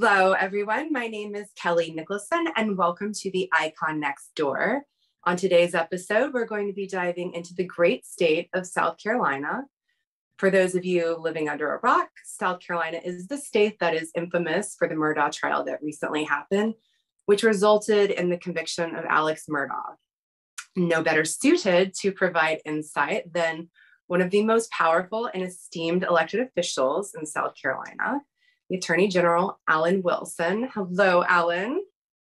Hello, everyone. My name is Kelly Nicholson, and welcome to the Icon Next Door. On today's episode, we're going to be diving into the great state of South Carolina. For those of you living under a rock, South Carolina is the state that is infamous for the Murdaugh trial that recently happened, which resulted in the conviction of Alex Murdaugh. No better suited to provide insight than one of the most powerful and esteemed elected officials in South Carolina, the Attorney General, Alan Wilson. Hello, Alan.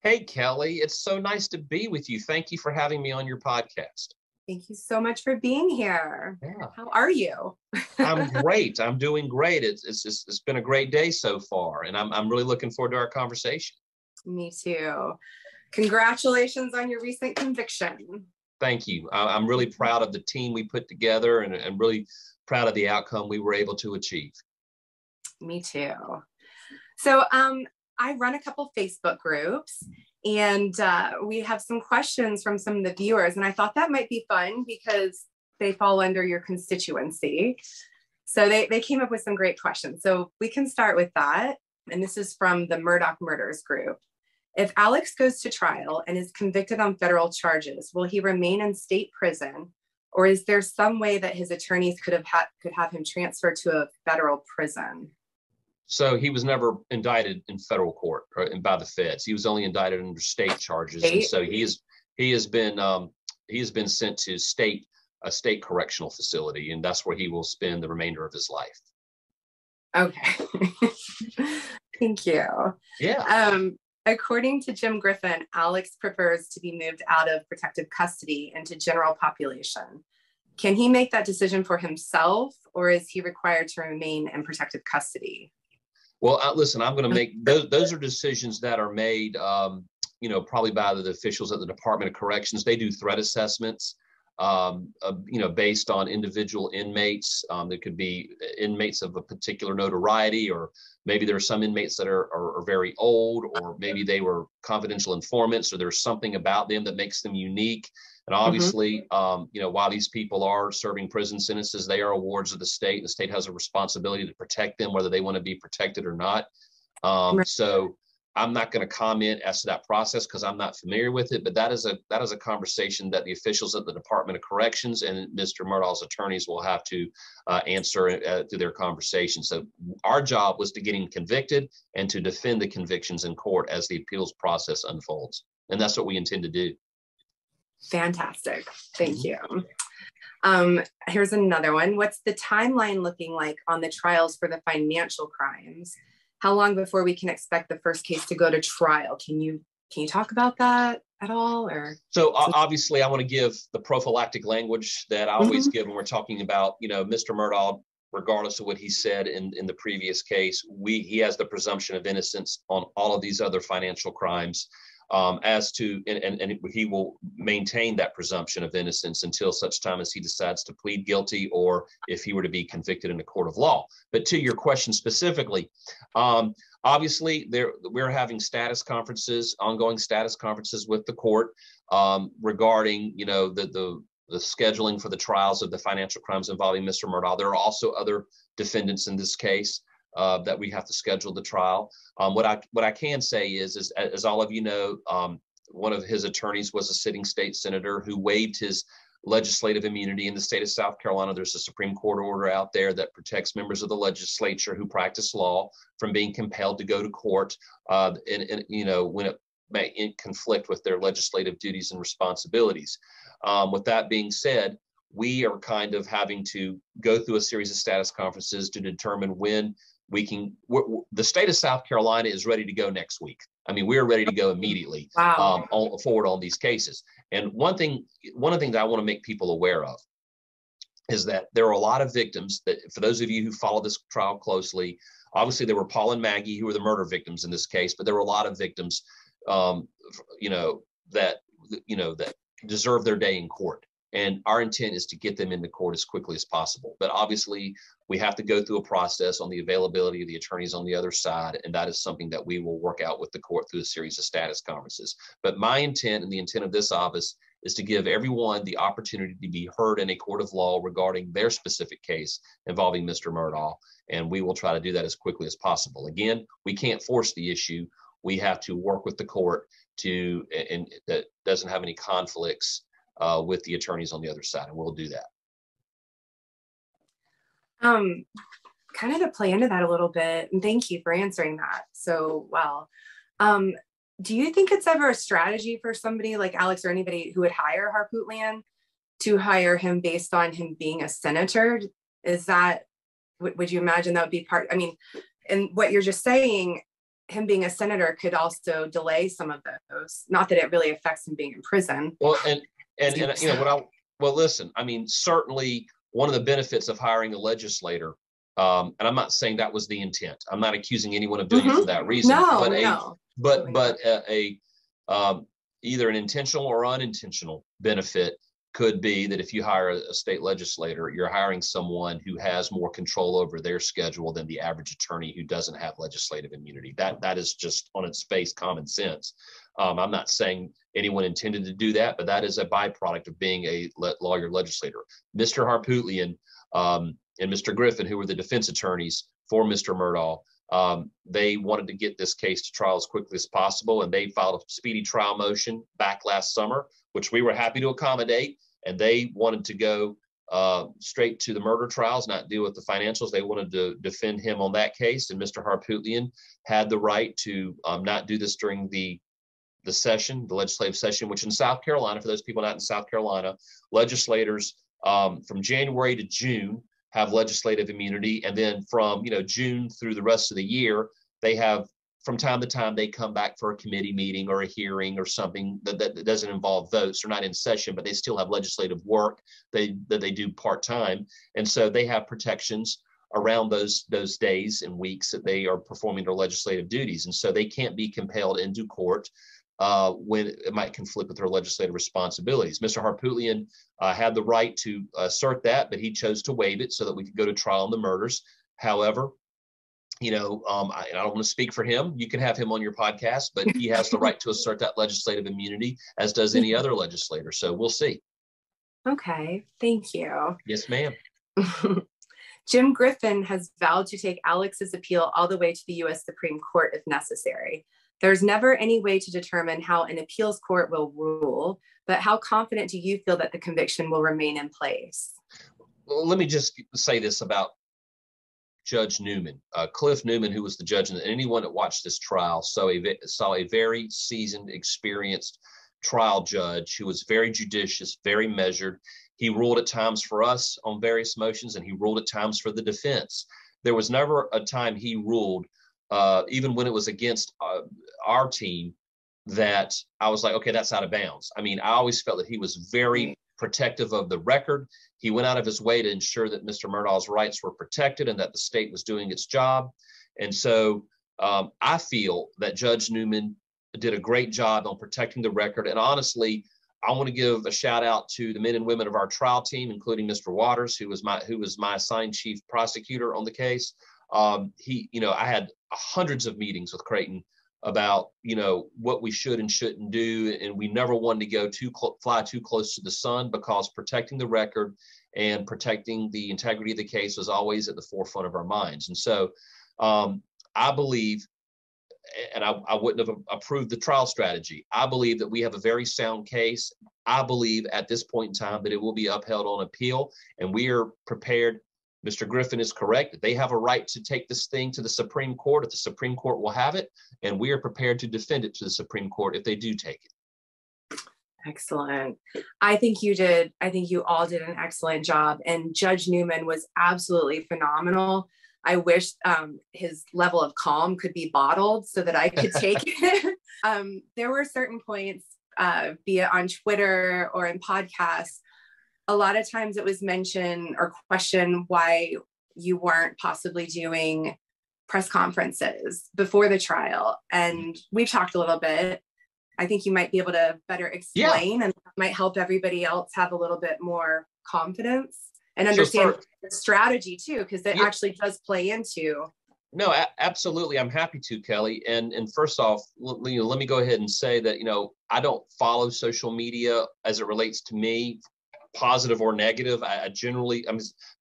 Hey, Kelly. It's so nice to be with you. Thank you for having me on your podcast. Thank you so much for being here. Yeah. How are you? I'm great. I'm doing great. It's been a great day so far, and I'm really looking forward to our conversation. Me too. Congratulations on your recent conviction. Thank you. I'm really proud of the team we put together, and really proud of the outcome we were able to achieve. Me too. So I run a couple Facebook groups, and we have some questions from some of the viewers, and I thought that might be fun because they fall under your constituency. So they came up with some great questions. So we can start with that. And this is from the Murdaugh Murders group. If Alex goes to trial and is convicted on federal charges, will he remain in state prison? Or is there some way that his attorneys could have him transferred to a federal prison? So he was never indicted in federal court by the feds. He was only indicted under state charges. And so he has been sent to a state correctional facility, and that's where he will spend the remainder of his life. Okay. Thank you. Yeah. According to Jim Griffin, Alex prefers to be moved out of protective custody into general population. Can he make that decision for himself, or is he required to remain in protective custody? Well, listen, I'm going to make those are decisions that are made, probably by the officials at the Department of Corrections. They do threat assessments, based on individual inmates. There could be inmates of a particular notoriety, or maybe there are some inmates that are very old, or maybe they were confidential informants, or there's something about them that makes them unique. And obviously, while these people are serving prison sentences, they are wards of the state. The state has a responsibility to protect them, whether they want to be protected or not. So I'm not going to comment as to that process because I'm not familiar with it. But that is a conversation that the officials at the Department of Corrections and Mr. Murdaugh's attorneys will have to answer through their conversation. So our job was to get him convicted and to defend the convictions in court as the appeals process unfolds. And that's what we intend to do. Fantastic. Thank you. Here's another one. What's the timeline looking like on the trials for the financial crimes? How long before we can expect the first case to go to trial? Can you talk about that at all? Or so obviously, I want to give the prophylactic language that I always give when we're talking about, Mr. Murdaugh, regardless of what he said in the previous case, he has the presumption of innocence on all of these other financial crimes. And he will maintain that presumption of innocence until such time as he decides to plead guilty, or if he were to be convicted in a court of law. But to your question specifically, obviously we're having ongoing status conferences with the court regarding, the scheduling for the trials of the financial crimes involving Mr. Murdaugh. There are also other defendants in this case that we have to schedule the trial. What I can say is as all of you know, one of his attorneys was a sitting state senator who waived his legislative immunity in the state of South Carolina. There's a Supreme Court order out there that protects members of the legislature who practice law from being compelled to go to court, when it may conflict with their legislative duties and responsibilities. With that being said, we are kind of having to go through a series of status conferences to determine when the state of South Carolina is ready to go next week. I mean, we're ready to go immediately. Wow. Forward on these cases. And one of the things I want to make people aware of is that there are a lot of victims that, for those of you who follow this trial closely, obviously there were Paul and Maggie who were the murder victims in this case, but there were a lot of victims, that deserve their day in court. And our intent is to get them into court as quickly as possible. But obviously, we have to go through a process on the availability of the attorneys on the other side. And that is something that we will work out with the court through a series of status conferences. But my intent and the intent of this office is to give everyone the opportunity to be heard in a court of law regarding their specific case involving Mr. Murdaugh. And we will try to do that as quickly as possible. Again, we can't force the issue. We have to work with the court and that doesn't have any conflicts with the attorneys on the other side, and we'll do that. Kind of to play into that a little bit, and thank you for answering that so well. Do you think it's ever a strategy for somebody like Alex or anybody who would hire Harpootlian to hire him based on him being a senator? Is that, would you imagine that would be part, I mean, and what you're just saying, him being a senator could also delay some of those, not that it really affects him being in prison. Well, and you know, well, listen, I mean, certainly one of the benefits of hiring a legislator, and I'm not saying that was the intent. I'm not accusing anyone of doing it for that reason. But either an intentional or unintentional benefit could be that if you hire a state legislator, you're hiring someone who has more control over their schedule than the average attorney who doesn't have legislative immunity. That is just on its face common sense. I'm not saying anyone intended to do that, but that is a byproduct of being a lawyer legislator. Mr. Harpootlian and Mr. Griffin, who were the defense attorneys for Mr. Murdaugh, they wanted to get this case to trial as quickly as possible, and they filed a speedy trial motion back last summer, which we were happy to accommodate. And they wanted to go straight to the murder trials, not deal with the financials. They wanted to defend him on that case. And Mr. Harpootlian had the right to not do this during the session, the legislative session, which in South Carolina, for those people not in South Carolina, legislators from January to June have legislative immunity. And then from, June through the rest of the year, they have, from time to time, they come back for a committee meeting or a hearing or something that doesn't involve votes. They're not in session, but they still have legislative work that they do part-time. And so they have protections around those days and weeks that they are performing their legislative duties. And so they can't be compelled into court when it might conflict with their legislative responsibilities. Mr. Harpootlian had the right to assert that, but he chose to waive it so that we could go to trial on the murders. However, I don't want to speak for him. You can have him on your podcast, but he has the right to assert that legislative immunity, as does any other legislator. So we'll see. Okay, thank you. Yes, ma'am. Jim Griffin has vowed to take Alex's appeal all the way to the U.S. Supreme Court if necessary. There's never any way to determine how an appeals court will rule, but how confident do you feel that the conviction will remain in place? Well, let me just say this about Judge Newman. Cliff Newman, who was the judge, and anyone that watched this trial saw a very seasoned, experienced trial judge who was very judicious, very measured. He ruled at times for us on various motions, and he ruled at times for the defense. There was never a time he ruled, even when it was against our team, that I was like, okay, that's out of bounds. I mean, I always felt that he was very protective of the record. He went out of his way to ensure that Mr. Murdaugh's rights were protected and that the state was doing its job. And so I feel that Judge Newman did a great job on protecting the record. And honestly, I want to give a shout out to the men and women of our trial team, including Mr. Waters, who was my assigned chief prosecutor on the case. I had hundreds of meetings with Creighton about, what we should and shouldn't do. And we never wanted to go fly too close to the sun, because protecting the record and protecting the integrity of the case was always at the forefront of our minds. And so I believe, and I wouldn't have approved the trial strategy, I believe that we have a very sound case. I believe at this point in time that it will be upheld on appeal, and we are prepared. Mr. Griffin is correct. They have a right to take this thing to the Supreme Court if the Supreme Court will have it, and we are prepared to defend it to the Supreme Court if they do take it. Excellent. I think you all did an excellent job, and Judge Newman was absolutely phenomenal. I wish his level of calm could be bottled so that I could take it. There were certain points, be it on Twitter or in podcasts, a lot of times it was mentioned or questioned why you weren't possibly doing press conferences before the trial. And we've talked a little bit. I think you might be able to better explain, and that might help everybody else have a little bit more confidence and understand the strategy too, because it actually does play into No, absolutely. I'm happy to, Kelly. And first off, let me go ahead and say that, I don't follow social media as it relates to me, positive or negative. I generally,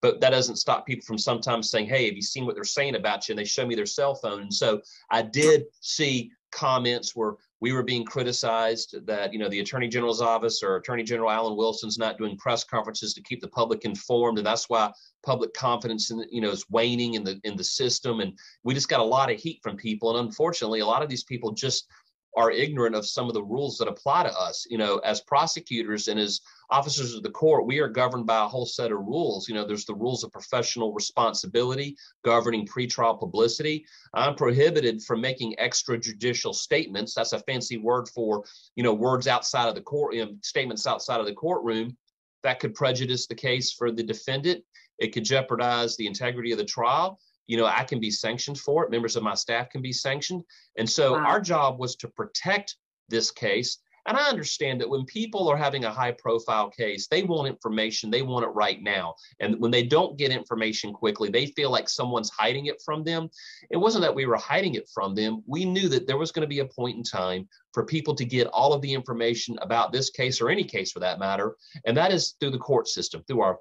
but that doesn't stop people from sometimes saying, hey, have you seen what they're saying about you? And they show me their cell phone. And so I did see comments where we were being criticized that, the Attorney General's office or Attorney General Alan Wilson's not doing press conferences to keep the public informed. And that's why public confidence is waning in the system. And we just got a lot of heat from people. And unfortunately, a lot of these people just are ignorant of some of the rules that apply to us. As prosecutors and as officers of the court, we are governed by a whole set of rules. There's the rules of professional responsibility governing pretrial publicity. I'm prohibited from making extrajudicial statements. That's a fancy word for, words outside of the court, statements outside of the courtroom that could prejudice the case for the defendant. It could jeopardize the integrity of the trial. I can be sanctioned for it. Members of my staff can be sanctioned. And so our job was to protect this case. And I understand that when people are having a high profile case, they want information. They want it right now. And when they don't get information quickly, they feel like someone's hiding it from them. It wasn't that we were hiding it from them. We knew that there was going to be a point in time for people to get all of the information about this case or any case for that matter. And that is through the court system, through our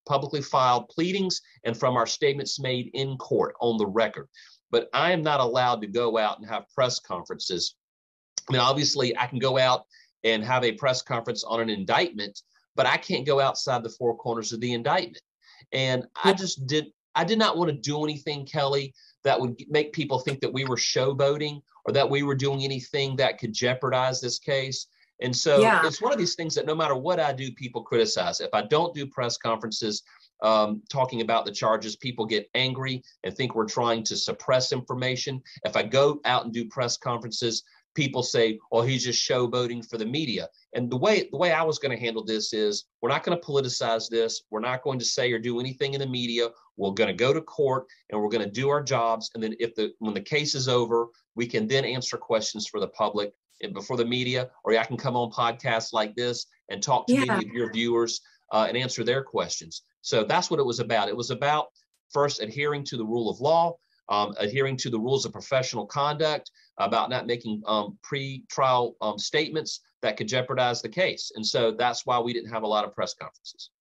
publicly filed pleadings and from our statements made in court on the record. But I am not allowed to go out and have press conferences. Obviously, I can go out and have a press conference on an indictment, but I can't go outside the four corners of the indictment. And I did not want to do anything, Kelly, that would make people think that we were showboating or that we were doing anything that could jeopardize this case. And so It's one of these things that no matter what I do, people criticize. If I don't do press conferences talking about the charges, people get angry and think we're trying to suppress information. If I go out and do press conferences, people say, oh, he's just showboating for the media. And the way I was going to handle this is we're not going to politicize this. We're not going to say or do anything in the media. We're going to go to court and we're going to do our jobs. And then when the case is over, we can then answer questions for the public and before the media, or I can come on podcasts like this and talk to many of your viewers and answer their questions. So that's what it was about. It was about first adhering to the rule of law, adhering to the rules of professional conduct, about not making pre-trial statements that could jeopardize the case. And so that's why we didn't have a lot of press conferences.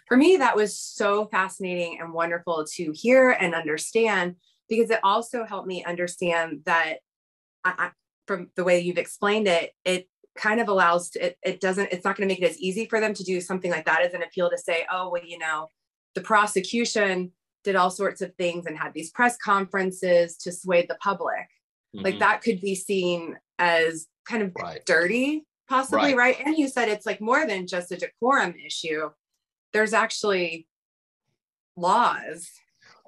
For me, that was so fascinating and wonderful to hear and understand, because it also helped me understand that from the way you've explained it, it kind of allows, it's not going to make it as easy for them to do something like that as an appeal to say, oh, well, the prosecution did all sorts of things and had these press conferences to sway the public. Mm-hmm. Like that could be seen as kind of dirty, possibly, right? And you said it's like more than just a decorum issue. There's actually laws.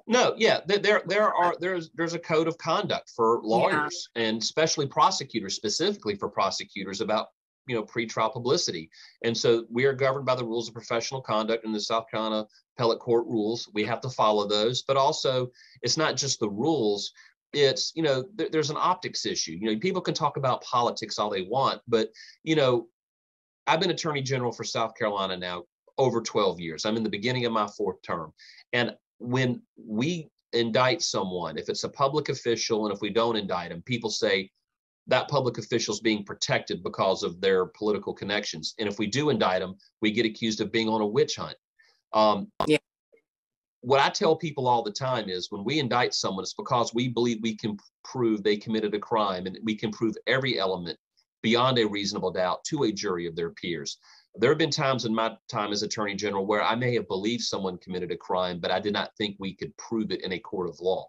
No, there's a code of conduct for lawyers and especially prosecutors, specifically for prosecutors about pretrial publicity. And so we are governed by the rules of professional conduct in the South Carolina appellate court rules. We have to follow those, but also it's not just the rules. It's, there's an optics issue. People can talk about politics all they want, but, I've been Attorney General for South Carolina now over 12 years. I'm in the beginning of my fourth term. And when we indict someone, if it's a public official, and if we don't indict them, people say that public official is being protected because of their political connections. And if we do indict them, we get accused of being on a witch hunt. What I tell people all the time is when we indict someone, it's because we believe we can prove they committed a crime, and we can prove every element beyond a reasonable doubt to a jury of their peers. There have been times in my time as Attorney General where I may have believed someone committed a crime, but I did not think we could prove it in a court of law.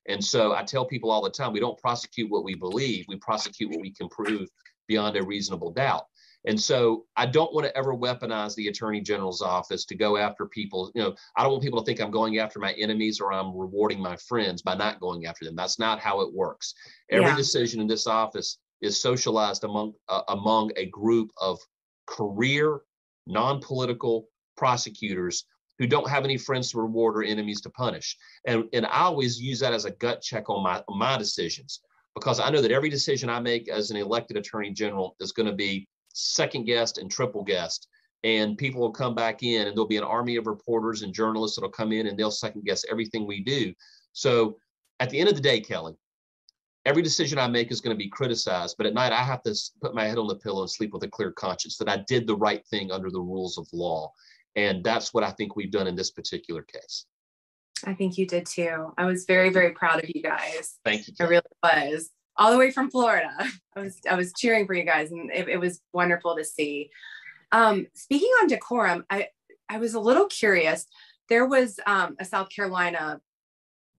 And so I tell people all the time, we don't prosecute what we believe, we prosecute what we can prove beyond a reasonable doubt. And so I don't want to ever weaponize the Attorney General's office to go after people. I don't want people to think I'm going after my enemies or I'm rewarding my friends by not going after them. That's not how it works. Every decision in this office is socialized among a group of career, non-political prosecutors who don't have any friends to reward or enemies to punish. And I always use that as a gut check on my decisions, because I know that every decision I make as an elected Attorney General is going to be second guessed and triple guessed. And people will come back in and there'll be an army of reporters and journalists that'll come in and they'll second guess everything we do. So at the end of the day, Kelly, every decision I make is going to be criticized, but at night I have to put my head on the pillow and sleep with a clear conscience that I did the right thing under the rules of law. And that's what I think we've done in this particular case. I think you did too. I was very, very proud of you guys. Thank you, Kelly. I really was. All the way from Florida. I was cheering for you guys, and it was wonderful to see. Speaking on decorum, I was a little curious. There was a South Carolina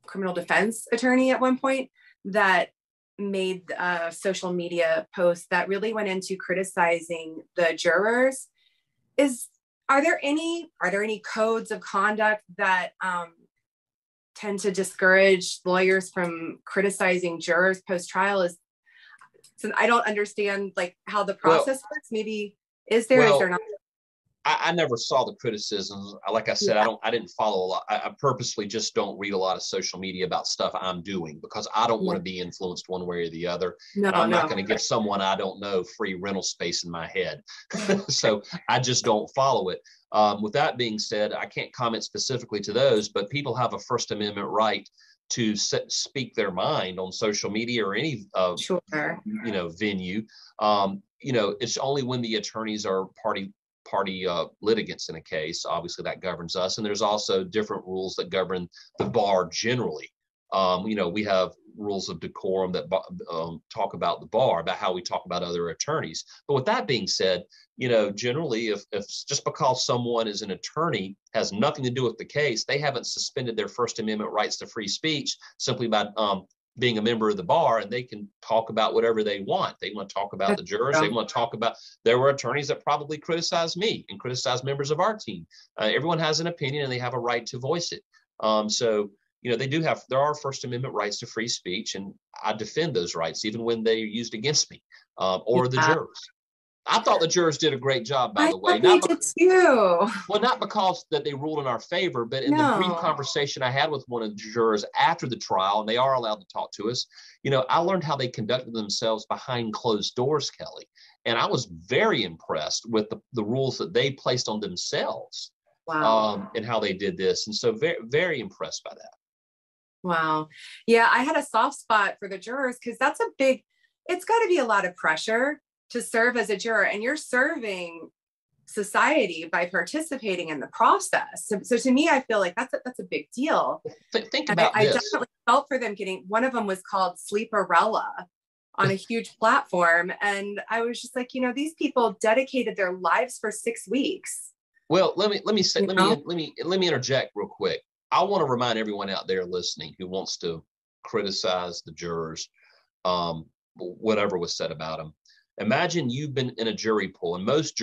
criminal defense attorney at one point that made a social media post that really went into criticizing the jurors. Are there any codes of conduct that tend to discourage lawyers from criticizing jurors post-trial? So I don't understand like how the process works. Maybe is there not? I never saw the criticisms. Like I said, I didn't follow a lot. I purposely just don't read a lot of social media about stuff I'm doing because I don't want to be influenced one way or the other. No, and I'm not going to give someone I don't know free rental space in my head. So I just don't follow it. With that being said, I can't comment specifically to those, but people have a First Amendment right to speak their mind on social media or any venue. It's only when the attorneys are party litigants in a case, obviously that governs us. And there's also different rules that govern the bar generally. We have rules of decorum that talk about the bar, about how we talk about other attorneys. But with that being said, generally, if just because someone is an attorney has nothing to do with the case, they haven't suspended their First Amendment rights to free speech simply by being a member of the bar, and they can talk about whatever they want. They want to talk about the jurors. They want to talk about, there were attorneys that probably criticized me and criticized members of our team. Everyone has an opinion and they have a right to voice it. There are First Amendment rights to free speech, and I defend those rights even when they're used against me or the jurors. I thought the jurors did a great job, by the way. They did too. Well, not because that they ruled in our favor, but in the brief conversation I had with one of the jurors after the trial, and they are allowed to talk to us, I learned how they conducted themselves behind closed doors, Kelly. And I was very impressed with the rules that they placed on themselves. Wow. And how they did this. And so very, very impressed by that. Wow. Yeah, I had a soft spot for the jurors because it's got to be a lot of pressure to serve as a juror, and you're serving society by participating in the process. So to me, I feel like that's a big deal. Think about this. I definitely felt for them one of them was called Sleeperella on a huge platform. And I was just like, these people dedicated their lives for 6 weeks. Well, let me interject real quick. I want to remind everyone out there listening who wants to criticize the jurors, whatever was said about them. Imagine you've been in a jury pool, and most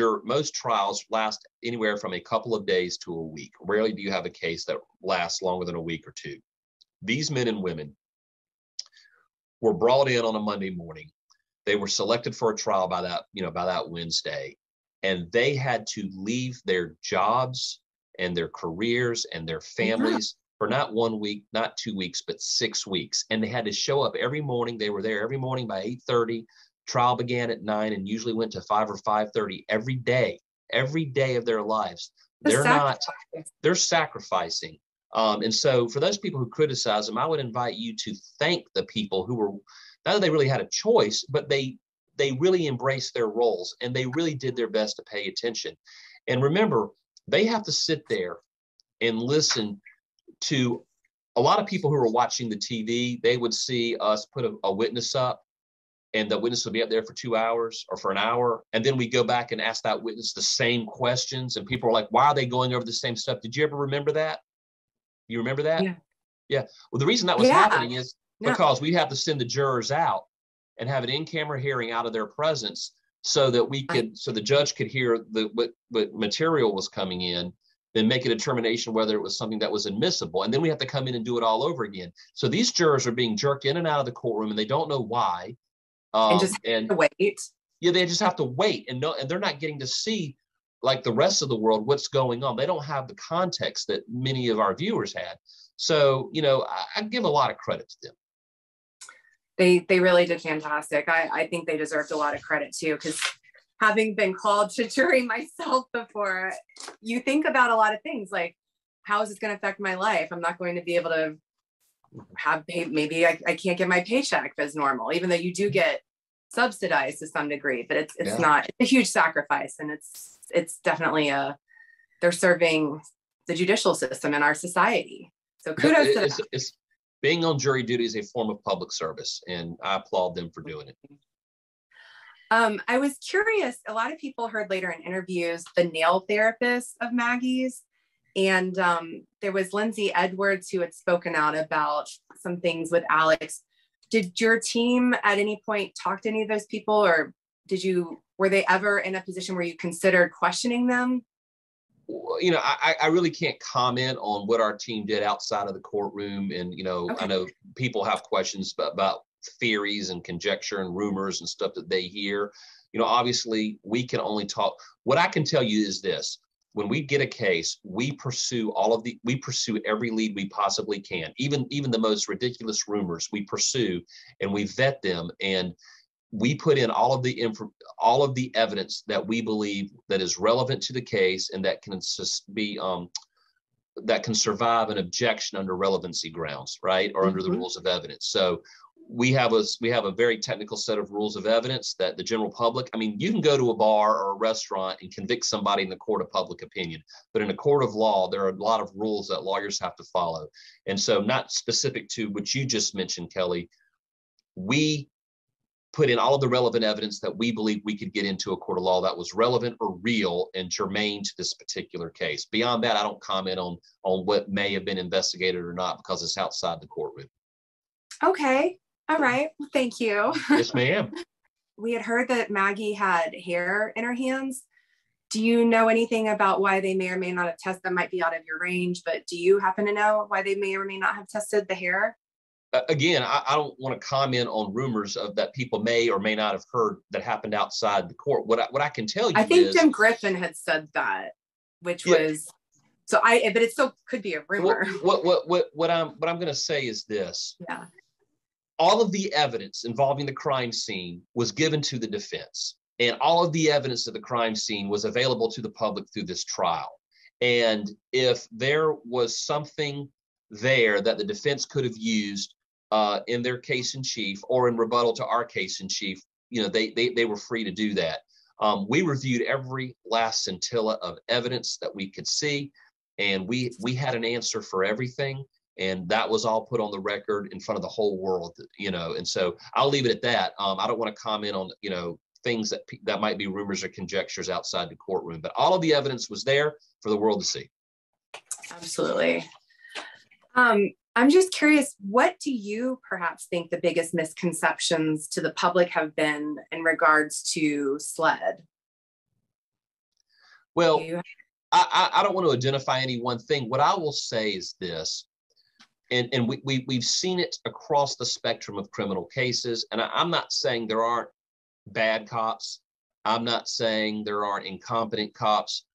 trials last anywhere from a couple of days to a week. Rarely do you have a case that lasts longer than a week or two. These men and women were brought in on a Monday morning. They were selected for a trial by that Wednesday, and they had to leave their jobs and their careers and their families for not 1 week, not 2 weeks, but 6 weeks. And they had to show up every morning. They were there every morning by 8:30. Trial began at 9 and usually went to 5 or 5:30 every day of their lives. They're sacrificing. And so for those people who criticize them, I would invite you to thank the people who were, not that they really had a choice, but they really embraced their roles and they really did their best to pay attention. And remember, they have to sit there and listen to a lot of people who are watching the TV. They would see us put a witness up, and the witness will be up there for 2 hours or for an hour. And then we go back and ask that witness the same questions. And people are like, why are they going over the same stuff? Did you ever remember that? You remember that? Yeah. Well, the reason that was happening is because we have to send the jurors out and have an in-camera hearing out of their presence so that so the judge could hear what material was coming in, then make a determination whether it was something that was admissible. And then we have to come in and do it all over again. So these jurors are being jerked in and out of the courtroom and they don't know why. And just have to wait. Yeah, they just have to wait and they're not getting to see, like the rest of the world, what's going on. They don't have the context that many of our viewers had. So, I give a lot of credit to them. They really did fantastic. I think they deserved a lot of credit too, because having been called to jury myself before, you think about a lot of things like, how is this going to affect my life? I'm not going to be able to have paid, maybe I can't get my paycheck as normal, even though you do get subsidized to some degree, but it's not, it's a huge sacrifice. And it's definitely they're serving the judicial system in our society. So kudos to that. It's being on jury duty is a form of public service, and I applaud them for doing it. I was curious, a lot of people heard later in interviews the nail therapist of Maggie's, and there was Lindsay Edwards who had spoken out about some things with Alex. Did your team at any point talk to any of those people, or were they ever in a position where you considered questioning them? You know, I really can't comment on what our team did outside of the courtroom. And, you know, okay. I know people have questions about theories and conjecture and rumors and stuff that they hear. You know, obviously we can only talk. What I can tell you is this: when we get a case, we pursue every lead we possibly can. Even the most ridiculous rumors we pursue, and we vet them, and we put in all of the evidence that we believe that is relevant to the case and that can that can survive an objection under relevancy grounds, right, or under the rules of evidence. So we have a very technical set of rules of evidence that the general public, I mean, you can go to a bar or a restaurant and convict somebody in the court of public opinion, but in a court of law, there are a lot of rules that lawyers have to follow. And so, not specific to what you just mentioned, Kelly, we put in all of the relevant evidence that we believe we could get into a court of law that was relevant or real and germane to this particular case. Beyond that, I don't comment on what may have been investigated or not, because it's outside the courtroom. Okay. All right. Well, thank you. Yes, ma'am. We had heard that Maggie had hair in her hands. Do you know anything about why they may or may not have tested? That might be out of your range, but do you happen to know why they may or may not have tested the hair? Again, I don't want to comment on rumors of that people may or may not have heard that happened outside the court. What I can tell you, I think Jim Griffin had said that, which was so. But it still could be a rumor. What I'm going to say is this. Yeah. All of the evidence involving the crime scene was given to the defense, and all of the evidence of the crime scene was available to the public through this trial. And if there was something there that the defense could have used in their case in chief or in rebuttal to our case in chief, you know, they were free to do that. We reviewed every last scintilla of evidence that we could see, and we had an answer for everything. And that was all put on the record in front of the whole world, you know. And so I'll leave it at that. I don't want to comment on, you know, things that might be rumors or conjectures outside the courtroom, but all of the evidence was there for the world to see. Absolutely. I'm just curious, what do you perhaps think the biggest misconceptions to the public have been in regards to SLED? Well, I don't want to identify any one thing. What I will say is this. And we've seen it across the spectrum of criminal cases. And I'm not saying there aren't bad cops. I'm not saying there aren't incompetent cops.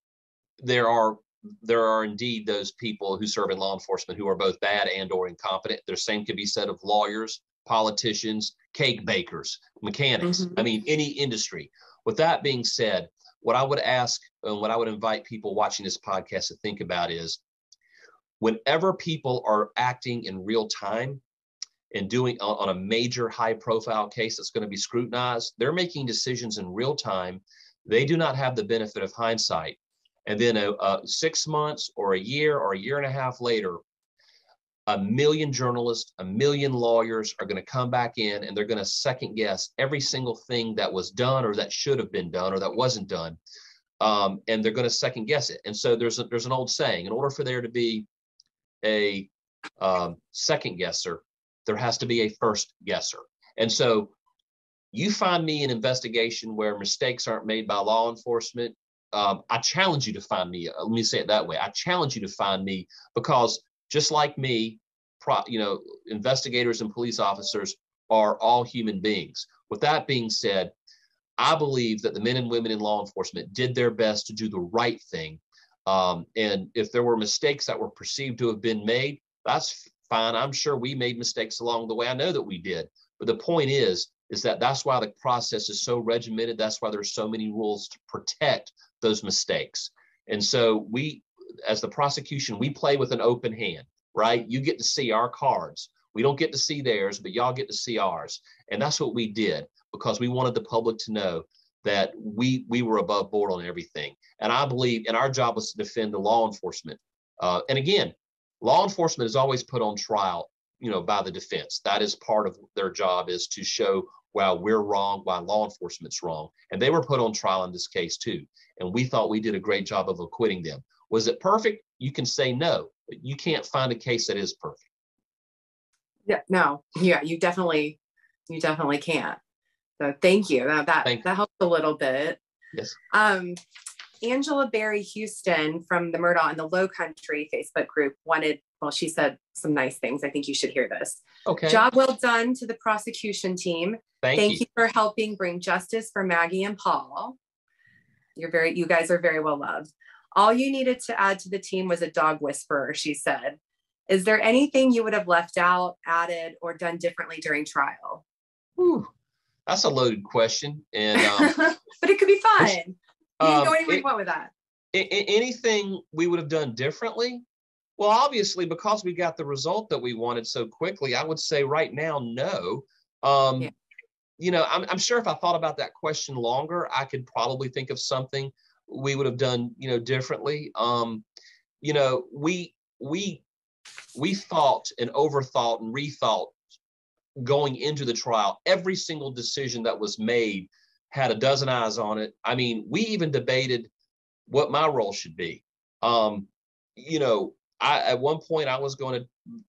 There are indeed those people who serve in law enforcement who are both bad and or incompetent. The same could be said of lawyers, politicians, cake bakers, mechanics. I mean, any industry. With that being said, what I would ask and what I would invite people watching this podcast to think about is, whenever people are acting in real time and doing on a major high profile case that's going to be scrutinized, they're making decisions in real time. They do not have the benefit of hindsight. And then 6 months or a year and a half later, 1 million journalists, 1 million lawyers are going to come back in, and they're going to second guess every single thing that was done or that should have been done or that wasn't done. And they're going to second guess it. And so there's an old saying: in order for there to be a second guesser, there has to be a first guesser. And so you find me an investigation where mistakes aren't made by law enforcement. I challenge you to find me. Let me say it that way. I challenge you to find me, because just like me, investigators and police officers are all human beings. With that being said, I believe that the men and women in law enforcement did their best to do the right thing. And if there were mistakes that were perceived to have been made, that's fine. I'm sure we made mistakes along the way. I know that we did. But the point is that's why the process is so regimented. That's why there's so many rules to protect those mistakes. And so we, as the prosecution, we play with an open hand, right? You get to see our cards. We don't get to see theirs, but y'all get to see ours. And that's what we did, because we wanted the public to know that we were above board on everything. And I believe, and our job was to defend the law enforcement. And again, law enforcement is always put on trial, by the defense. That is part of their job, is to show why we're wrong, why law enforcement's wrong. And they were put on trial in this case too. And we thought we did a great job of acquitting them. Was it perfect? You can say no, but you can't find a case that is perfect. Yeah, no, yeah, you definitely can't. So thank you. That helps a little bit. Yes. Angela Barry Houston from the Murdaugh and the Low Country Facebook group she said some nice things. I think you should hear this. Okay. Job well done to the prosecution team. Thank you for helping bring justice for Maggie and Paul. You guys are very well loved. All you needed to add to the team was a dog whisperer, she said. Is there anything you would have left out, added, or done differently during trial? Ooh, that's a loaded question. And but it could be fun. You can go anywhere you want with that. Anything we would have done differently? Well, obviously, because we got the result that we wanted so quickly, I would say right now, no. I'm sure if I thought about that question longer, I could probably think of something we would have done, differently. We thought and overthought and rethought going into the trial. Every single decision that was made had a dozen eyes on it. I mean, we even debated what my role should be. At one point I was going to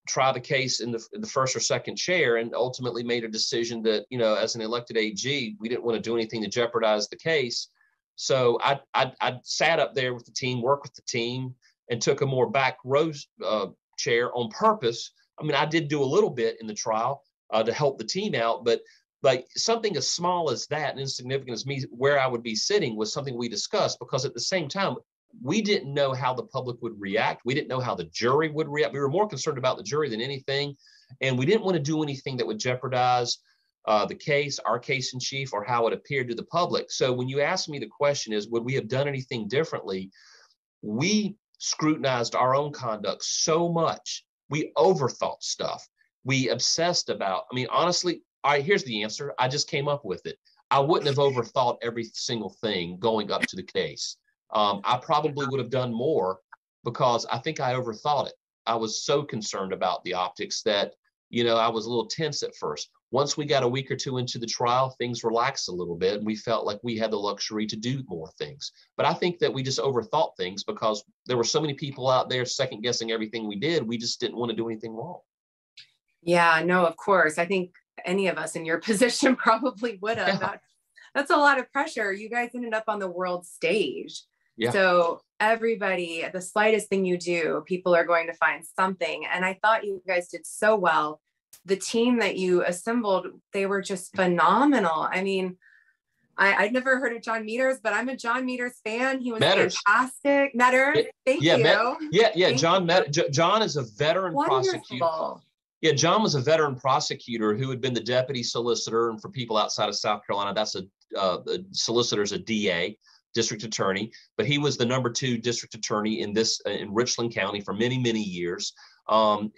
try the case in the first or second chair, and ultimately made a decision that, as an elected AG, we didn't want to do anything to jeopardize the case. So I sat up there with the team, worked with the team, and took a more back row chair on purpose. I mean, I did do a little bit in the trial to help the team out, but like something as small as that and insignificant as me, where I would be sitting, was something we discussed, because at the same time, we didn't know how the public would react. We didn't know how the jury would react. We were more concerned about the jury than anything. And we didn't want to do anything that would jeopardize the case, our case in chief, or how it appeared to the public. So when you ask me, the question is, would we have done anything differently? We scrutinized our own conduct so much. We overthought stuff. We obsessed about, honestly, all right, here's the answer. I just came up with it. I wouldn't have overthought every single thing going up to the case. I probably would have done more, because I think I overthought it. I was so concerned about the optics that, I was a little tense at first. Once we got a week or two into the trial, things relaxed a little bit, and we felt like we had the luxury to do more things. But I think that we just overthought things because there were so many people out there second guessing everything we did. We just didn't want to do anything wrong. Yeah, no, of course. I think any of us in your position probably would have. Yeah. That's a lot of pressure. You guys ended up on the world stage. Yeah. So everybody, the slightest thing you do, people are going to find something. And I thought you guys did so well. The team that you assembled, they were just phenomenal. I mean, I'd never heard of John Meters, but I'm a John Meters fan. He was fantastic. Meters, thank you. John is a veteran prosecutor. Yeah, John was a veteran prosecutor who had been the deputy solicitor. And for people outside of South Carolina, that's a solicitor's a DA. District attorney, but he was the number 2 district attorney in Richland County for many, many years. I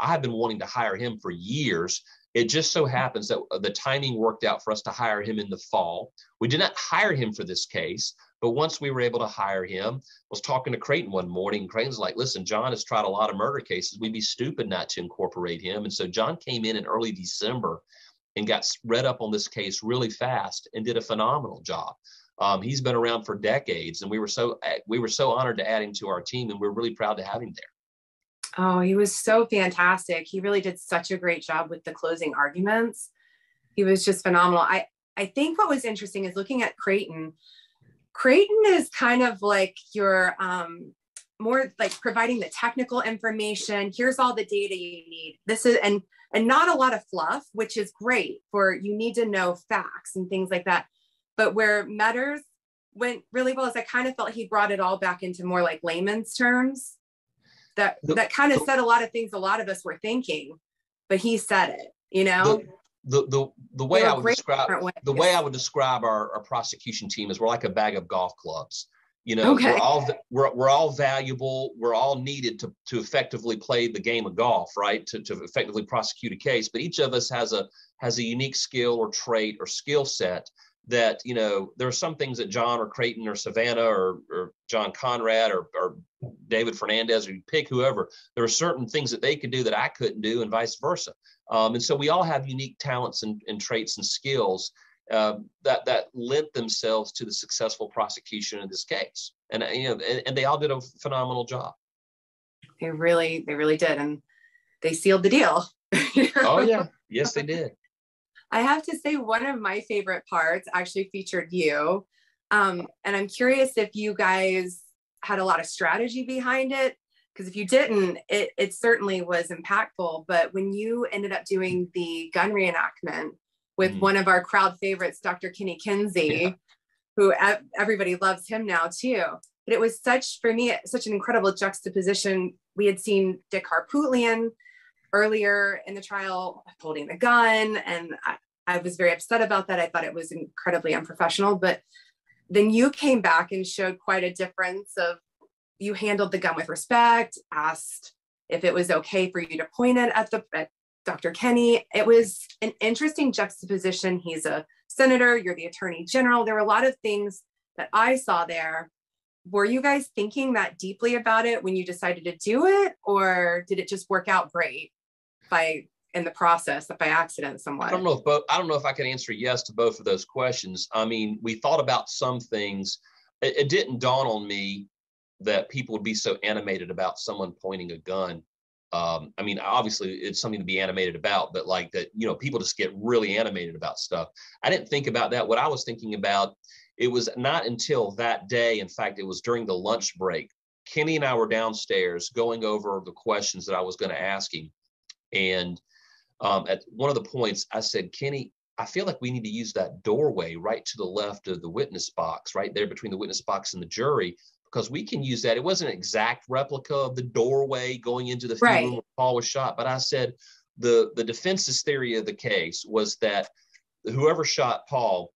have been wanting to hire him for years. It just so happens that the timing worked out for us to hire him in the fall. We did not hire him for this case, but once we were able to hire him, I was talking to Creighton one morning, and Creighton's like, listen, John has tried a lot of murder cases. We'd be stupid not to incorporate him. And so John came in early December and got read up on this case really fast and did a phenomenal job. He's been around for decades, and we were so honored to add him to our team, and we're really proud to have him there. Oh, he was so fantastic. He really did such a great job with the closing arguments. He was just phenomenal. I think what was interesting is looking at Creighton. Creighton is kind of like your more like providing the technical information. Here's all the data you need. This is and not a lot of fluff, which is great for you need to know facts and things like that. But where Meters went really well is I kind of felt he brought it all back into more like layman's terms. That kind of said a lot of things a lot of us were thinking, but he said it, The way I would describe our prosecution team is we're like a bag of golf clubs. You know, Okay. we're all valuable. We're all needed to effectively play the game of golf, right? To effectively prosecute a case. But each of us has a unique skill or trait or skill set that, you know, there are some things that John or Creighton or Savannah or John Conrad or David Fernandez, or you pick whoever, there are certain things that they could do that I couldn't do, and vice versa. And so we all have unique talents and traits and skills that lent themselves to the successful prosecution of this case. And, you know, and they all did a phenomenal job. They really did. And they sealed the deal. Oh, yeah. Yes, they did. I have to say, one of my favorite parts actually featured you. And I'm curious if you guys had a lot of strategy behind it, because if you didn't, it certainly was impactful. But when you ended up doing the gun reenactment with one of our crowd favorites, Dr. Kenny Kinsey, who everybody loves him now too. But it was for me, such an incredible juxtaposition. We had seen Dick Harpootlian earlier in the trial holding the gun, and I was very upset about that. I thought it was incredibly unprofessional, but then you came back and showed quite a difference of, you handled the gun with respect, asked if it was okay for you to point it at Dr. Kenny. It was an interesting juxtaposition. He's a senator, you're the attorney general. There were a lot of things that I saw there. Were you guys thinking that deeply about it when you decided to do it, or did it just work out great in the process, by accident somewhat? I don't know if I can answer yes to both of those questions. I mean, we thought about some things. It didn't dawn on me that people would be so animated about someone pointing a gun. I mean, obviously it's something to be animated about, but like that, you know, people just get really animated about stuff. I didn't think about that. What I was thinking about, it was not until that day, in fact, it was during the lunch break, Kenny and I were downstairs going over the questions that I was going to ask him. And at one of the points I said, Kenny, I feel like we need to use that doorway right to the left of the witness box, right there between the witness box and the jury, because we can use that. It wasn't an exact replica of the doorway going into the feed room where Paul was shot. But I said the defense's theory of the case was that whoever shot Paul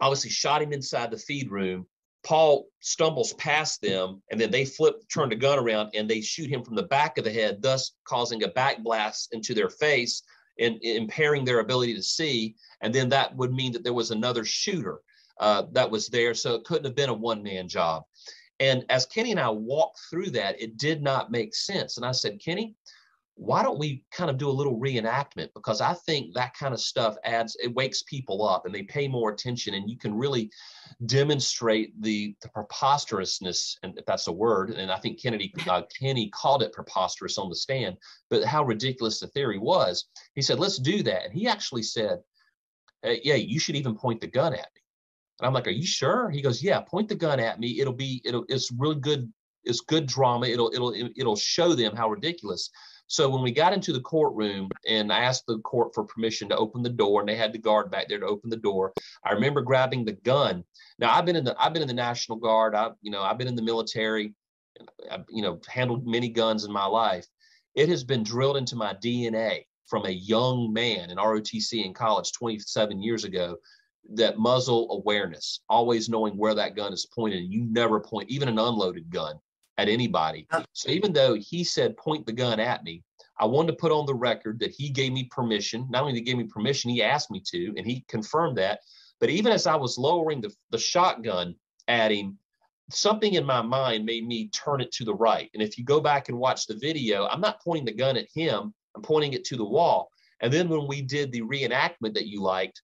obviously shot him inside the feed room. Paul stumbles past them, and then they turn the gun around, and they shoot him from the back of the head, thus causing a back blast into their face and impairing their ability to see. And then that would mean that there was another shooter that was there. So it couldn't have been a one-man job. And as Kenny and I walked through that, it did not make sense. And I said, Kenny, why don't we kind of do a little reenactment? Because I think that kind of stuff it wakes people up and they pay more attention, and you can really demonstrate the preposterousness, and if that's a word, and I think Kenny called it preposterous on the stand, but how ridiculous the theory was. He said, let's do that. And he actually said, yeah, you should even point the gun at me. And I'm like, are you sure? He goes, yeah, point the gun at me. It's really good. It's good drama. It'll show them how ridiculous. So when we got into the courtroom and I asked the court for permission to open the door, and they had the guard back there to open the door, I remember grabbing the gun. Now I've been in the National Guard. I've been in the military. I've, handled many guns in my life. It has been drilled into my DNA from a young man in ROTC in college 27 years ago, that muzzle awareness, always knowing where that gun is pointed. And you never point, even an unloaded gun, at anybody. So even though he said, point the gun at me, I wanted to put on the record that he gave me permission. Not only did he give me permission, he asked me to, and he confirmed that. But even as I was lowering the shotgun at him, something in my mind made me turn it to the right. And if you go back and watch the video, I'm not pointing the gun at him, I'm pointing it to the wall. And then when we did the reenactment that you liked,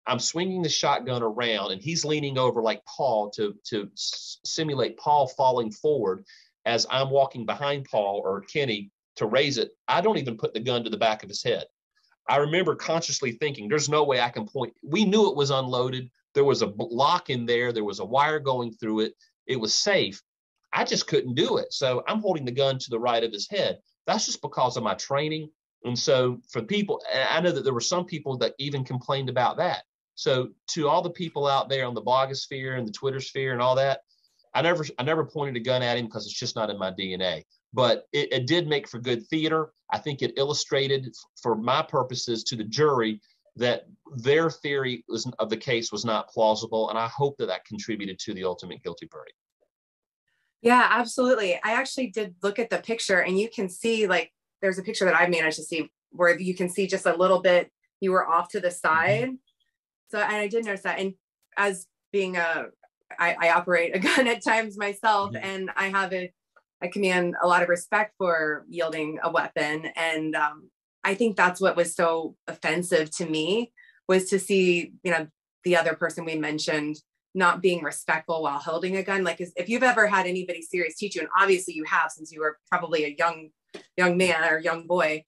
I'm swinging the shotgun around, and he's leaning over like Paul to simulate Paul falling forward as I'm walking behind Paul or Kenny to raise it. I don't even put the gun to the back of his head. I remember consciously thinking, there's no way I can point. We knew it was unloaded. There was a lock in there. There was a wire going through it. It was safe. I just couldn't do it. So I'm holding the gun to the right of his head. That's just because of my training. And so for people, I know that there were some people that even complained about that. So to all the people out there on the blogosphere and the Twitter sphere and all that, I never pointed a gun at him because it's just not in my DNA. But it did make for good theater. I think it illustrated, for my purposes, to the jury that their theory of the case was not plausible. And I hope that contributed to the ultimate guilty verdict. Yeah, absolutely. I actually did look at the picture, and you can see, like, there's a picture that I managed to see where you can see just a little bit you were off to the side. So, and I did notice that. And as being I operate a gun at times myself, and I command a lot of respect for yielding a weapon. And I think that's what was so offensive to me, was to see, the other person we mentioned not being respectful while holding a gun. Like, if you've ever had anybody serious teach you, and obviously you have, since you were probably a young man or young boy,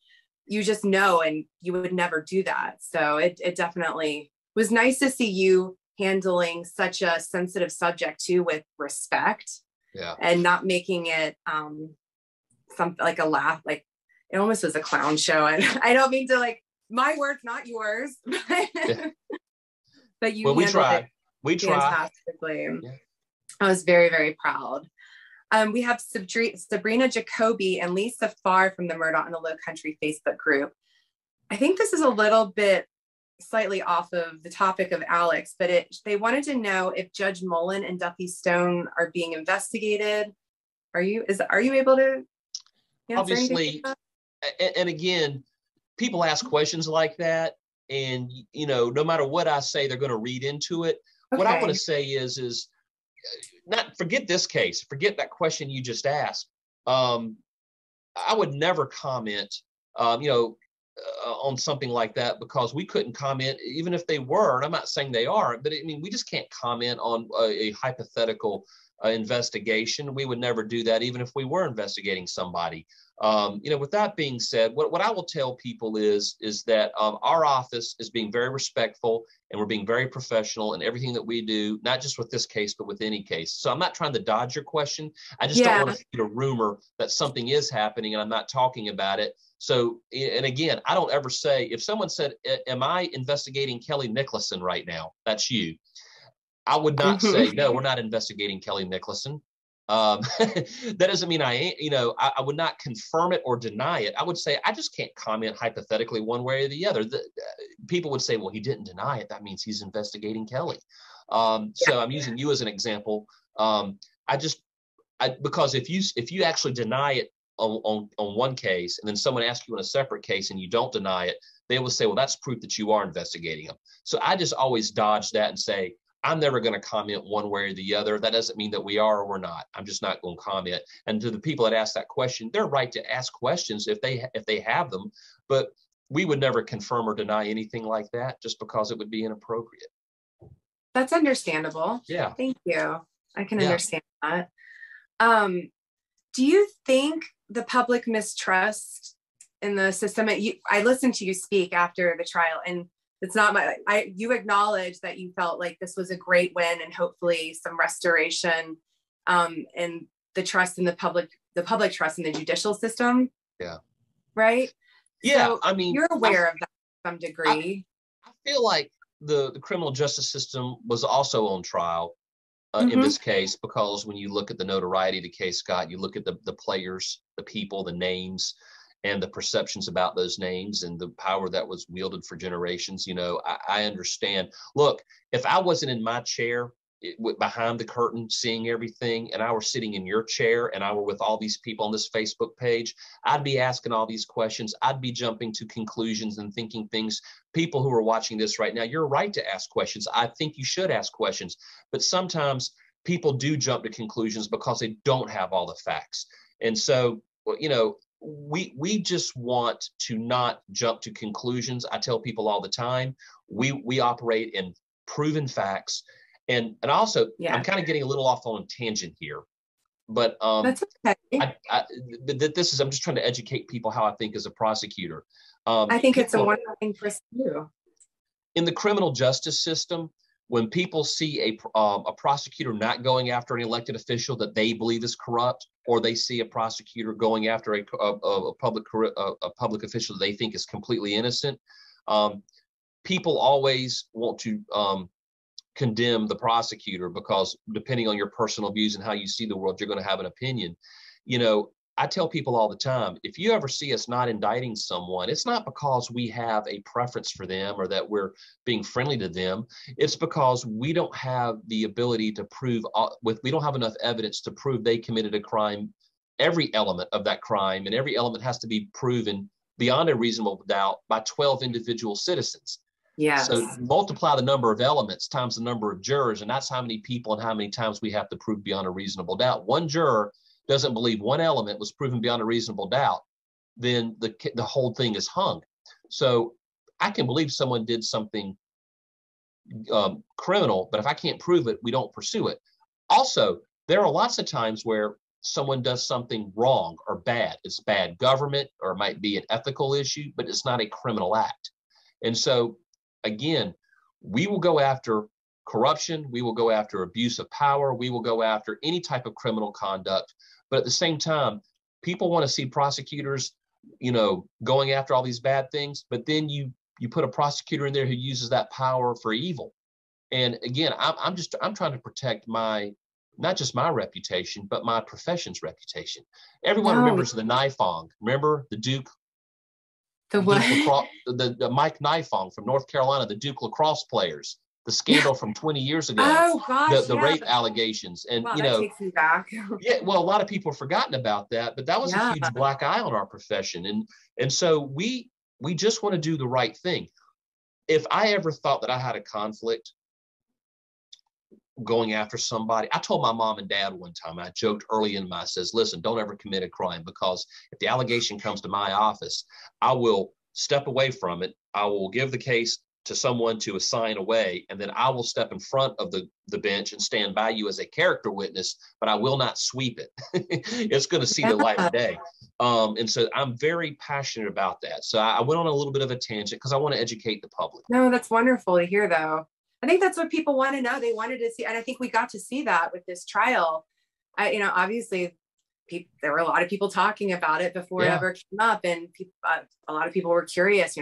you just know, and you would never do that. So it definitely was nice to see you handling such a sensitive subject too, with respect. Yeah. And not making it something like a laugh, like it almost was a clown show. And I don't mean to, like, my words, not yours. But you we tried. We tried fantastically. Yeah. I was very, very proud. We have Sabrina Jacoby and Lisa Farr from the Murdaugh and the Low Country Facebook group. I think this is a little bit slightly off of the topic of Alex, but they wanted to know if Judge Mullen and Duffy Stone are being investigated. Are you able to answer? Obviously, and again, people ask questions like that, and no matter what I say, they're going to read into it. Okay. What I want to say is not forget this case, forget that question you just asked. I would never comment, on something like that, because we couldn't comment, even if they were. And I'm not saying they are, but I mean, we just can't comment on a hypothetical investigation. We would never do that, even if we were investigating somebody. With that being said, what I will tell people is that our office is being very respectful, and we're being very professional in everything that we do, not just with this case, but with any case. So I'm not trying to dodge your question. I just don't want to feed a rumor that something is happening and I'm not talking about it. So, and again, I don't ever say, if someone said, am I investigating Kelly Nicholson right now? That's you. I would not say, no, we're not investigating Kelly Nicholson. That doesn't mean I would not confirm it or deny it. I would say, I just can't comment hypothetically one way or the other. People would say, well, he didn't deny it. That means he's investigating Kelly. So I'm using you as an example. Because if you actually deny it on one case, and then someone asks you on a separate case and you don't deny it, they will say, well, that's proof that you are investigating them. So I just always dodge that and say, I'm never going to comment one way or the other. That doesn't mean that we are or we're not. I'm just not going to comment. And to the people that ask that question, they're right to ask questions if they have them, but we would never confirm or deny anything like that, just because it would be inappropriate. That's understandable. Yeah. Thank you. I can understand that. Do you think the public mistrust in the system? I listened to you speak after the trial, and it's not you acknowledge that you felt like this was a great win, and hopefully some restoration in the trust in the public trust in the judicial system. Yeah. Right? Yeah. So I mean, you're aware of that to some degree. I feel like the criminal justice system was also on trial in this case, because when you look at the notoriety of the case, Scott, you look at the players, the people, the names, and the perceptions about those names, and the power that was wielded for generations. I understand. Look, if I wasn't in my chair behind the curtain seeing everything, and I were sitting in your chair, and I were with all these people on this Facebook page, I'd be asking all these questions. I'd be jumping to conclusions and thinking things. People who are watching this right now, you're right to ask questions. I think you should ask questions, but sometimes people do jump to conclusions because they don't have all the facts. And so, we just want to not jump to conclusions. I tell people all the time, we operate in proven facts. And also, I'm kind of getting a little off on a tangent here, but that's okay. I'm just trying to educate people how I think as a prosecutor. I think it's a wonderful thing for us to do. In the criminal justice system, when people see a prosecutor not going after an elected official that they believe is corrupt, or they see a prosecutor going after a public official that they think is completely innocent, people always want to condemn the prosecutor, because depending on your personal views and how you see the world, you're going to have an opinion. I I tell people all the time, if you ever see us not indicting someone, it's not because we have a preference for them or that we're being friendly to them. It's because we don't have the ability to prove we don't have enough evidence to prove they committed a crime, every element of that crime, and every element has to be proven beyond a reasonable doubt by 12 individual citizens. Yes. So multiply the number of elements times the number of jurors, and that's how many people and how many times we have to prove beyond a reasonable doubt. One juror doesn't believe one element was proven beyond a reasonable doubt, then the whole thing is hung. So I can believe someone did something criminal, but if I can't prove it, we don't pursue it. Also, there are lots of times where someone does something wrong or bad. It's bad government, or it might be an ethical issue, but it's not a criminal act. And so, again, we will go after corruption, we will go after abuse of power, we will go after any type of criminal conduct. But at the same time, people want to see prosecutors, going after all these bad things, but then you put a prosecutor in there who uses that power for evil. And again, I'm trying to protect not just my reputation, but my profession's reputation. Everyone remembers the Nifong. Remember the Duke? The what? The Mike Nifong from North Carolina, the Duke lacrosse players. The scandal from 20 years ago, oh gosh, the rape allegations, and wow, that takes me back. Yeah, well, a lot of people have forgotten about that, but that was a huge black eye on our profession, and so we just want to do the right thing. If I ever thought that I had a conflict going after somebody, I told my mom and dad one time, I joked early in I says, listen, don't ever commit a crime, because if the allegation comes to my office, I will step away from it. I will give the case to someone to assign away, and then I will step in front of the bench and stand by you as a character witness, but I will not sweep it. It's going to see the light of day. And so I'm very passionate about that. So I went on a little bit of a tangent because I want to educate the public. No, that's wonderful to hear, though. I think that's what people want to know. They wanted to see, and I think we got to see that with this trial. Obviously, there were a lot of people talking about it before it ever came up, and a lot of people were curious,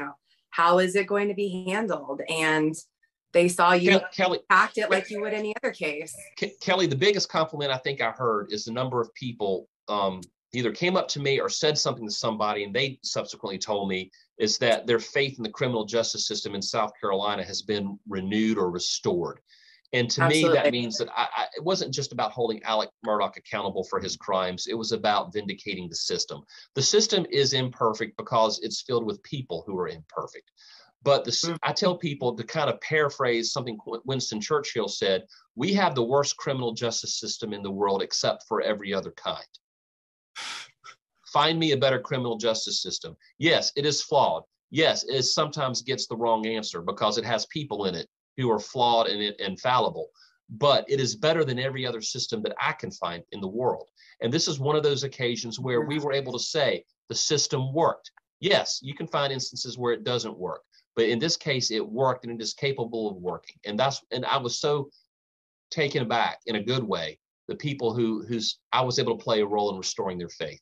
how is it going to be handled? And they saw you act it like you would any other case. Kelly, the biggest compliment I think I heard is the number of people either came up to me or said something to somebody, and they subsequently told me, is that their faith in the criminal justice system in South Carolina has been renewed or restored. And to me, that means that it wasn't just about holding Alec Murdaugh accountable for his crimes. It was about vindicating the system. The system is imperfect because it's filled with people who are imperfect. But I tell people, to kind of paraphrase something Winston Churchill said, we have the worst criminal justice system in the world except for every other kind. Find me a better criminal justice system. Yes, it is flawed. Yes, it sometimes gets the wrong answer because it has people in it who are flawed and fallible, but it is better than every other system that I can find in the world. And this is one of those occasions where we were able to say the system worked. Yes, you can find instances where it doesn't work, but in this case, it worked and it is capable of working. And I was so taken aback in a good way, the people whose I was able to play a role in restoring their faith.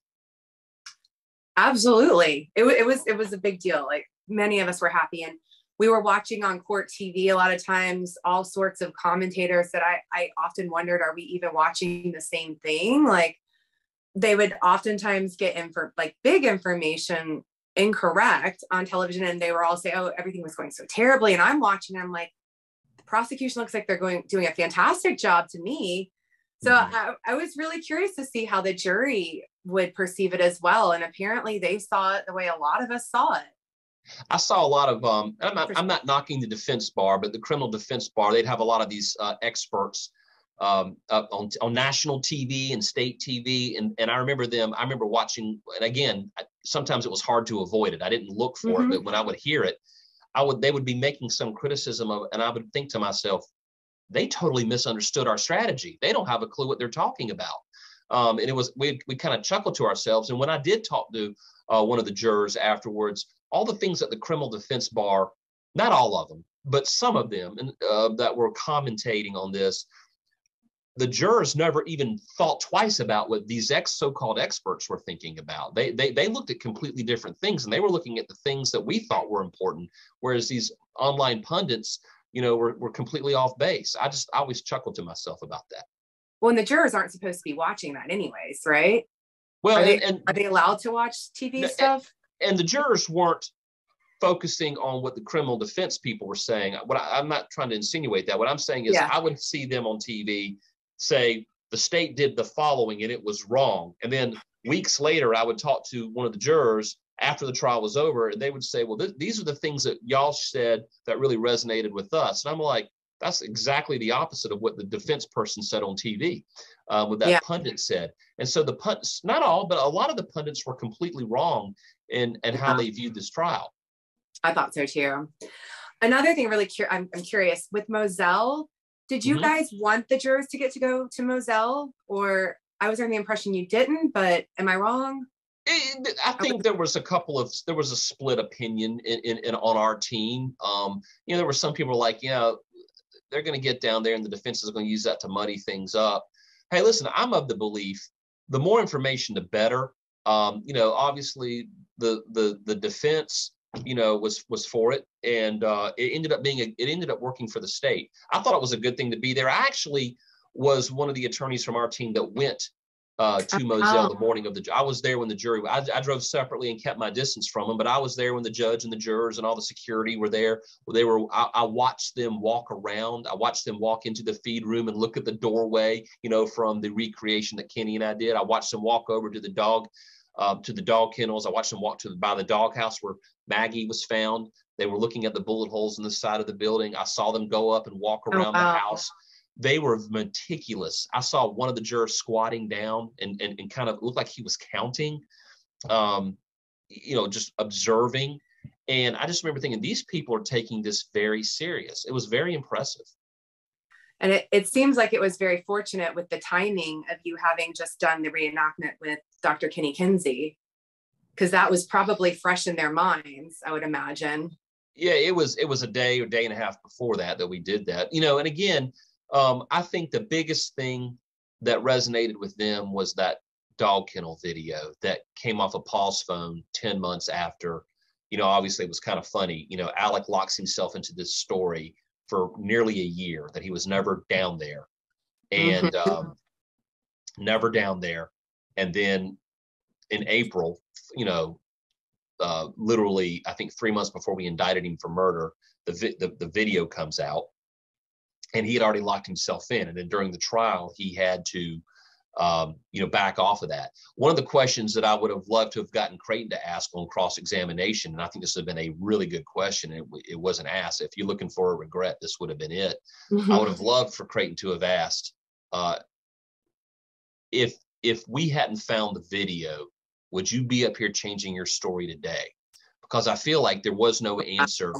Absolutely. It was a big deal. Like, many of us were happy, and we were watching on court TV a lot of times, all sorts of commentators that I often wondered, are we even watching the same thing? Like, they would oftentimes get big information incorrect on television, and they were all say, oh, everything was going so terribly. And I'm watching, I'm like, the prosecution looks like they're doing a fantastic job to me. So I was really curious to see how the jury would perceive it as well. And apparently they saw it the way a lot of us saw it. I saw a lot of, I'm not knocking the defense bar, but the criminal defense bar, they'd have a lot of these experts on national TV and state TV. And I remember watching, and again, sometimes it was hard to avoid it. I didn't look for it, but when I would hear it, they would be making some criticism of it, and I would think to myself, they totally misunderstood our strategy. They don't have a clue what they're talking about. And it was, we kind of chuckled to ourselves. And when I did talk to one of the jurors afterwards, all the things that the criminal defense bar, not all of them, but some of them that were commentating on this, the jurors never even thought twice about what these so-called experts were thinking about. They looked at completely different things, and they were looking at the things that we thought were important, whereas these online pundits, were completely off base. I always chuckled to myself about that. Well, and the jurors aren't supposed to be watching that anyways, right? Well, are they allowed to watch TV stuff? And the jurors weren't focusing on what the criminal defense people were saying. I'm not trying to insinuate that. What I'm saying is I would see them on TV say the state did the following and it was wrong. And then weeks later, I would talk to one of the jurors after the trial was over, and they would say, well, these are the things that y'all said that really resonated with us. And I'm like, that's exactly the opposite of what the defense person said on TV, what that pundit said. And so the pundits, not all, but a lot of the pundits were completely wrong in how they viewed this trial. I thought so too. Another thing really I'm curious, with Moselle, did you guys want the jurors to get to go to Moselle? Or I was under the impression you didn't, but am I wrong? I think there was a split opinion in on our team. There were some people like, they're going to get down there and the defense is going to use that to muddy things up. Hey, listen, I'm of the belief, the more information, the better. Obviously the defense, was for it. And it ended up working for the state. I thought it was a good thing to be there. I actually was one of the attorneys from our team that went to Moselle the morning of I was there when the jury, I drove separately and kept my distance from them, but I was there when the judge and the jurors and all the security were there. I watched them walk around. I watched them walk into the feed room and look at the doorway, from the recreation that Kenny and I did. I watched them walk over to the dog kennels. I watched them walk by the doghouse where Maggie was found. They were looking at the bullet holes in the side of the building. I saw them go up and walk around the house. They were meticulous. I saw one of the jurors squatting down and kind of looked like he was counting, just observing. And I just remember thinking, these people are taking this very serious. It was very impressive. And it seems like it was very fortunate with the timing of you having just done the reenactment with Dr. Kenny Kinsey, because that was probably fresh in their minds, I would imagine. Yeah, it was a day or day and a half before that we did that. And again, I think the biggest thing that resonated with them was that dog kennel video that came off of Paul's phone 10 months after. Obviously it was kind of funny. Alec locks himself into this story for nearly a year that he was never down there and never down there. And then in April, literally, I think 3 months before we indicted him for murder, the video comes out. And he had already locked himself in. And then during the trial, he had to, back off of that. One of the questions that I would have loved to have gotten Creighton to ask on cross-examination, and I think this would have been a really good question, and it wasn't asked. If you're looking for a regret, this would have been it. I would have loved for Creighton to have asked, if we hadn't found the video, would you be up here changing your story today? Because I feel like there was no answer.